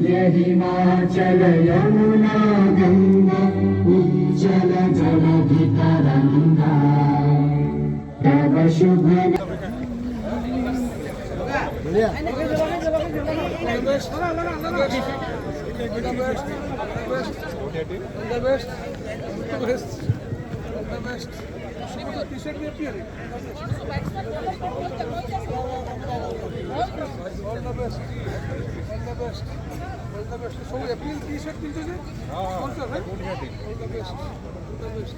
हिमाचल यमुना गंगा उज्जल जलधितरंगा तव शुभ All the best. So April T-shirt किनते थे? Sponsor है? All the best. All the best.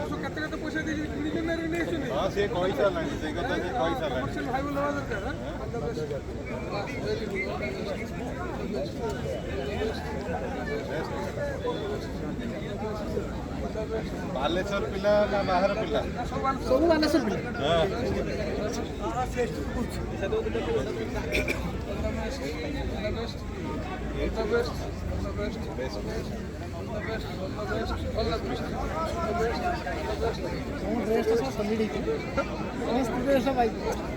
तो कितने पैसे दीजिए? कितनी में मेरे लिए सुनिए? हाँ से कोई साल नहीं से कहता है कोई साल नहीं कमर्शियल हाई वाला दरकार है? All the best. Very good. Baleshwar पिला ना बाहर पिला सब बालेश्वर पिला हाँ all the best.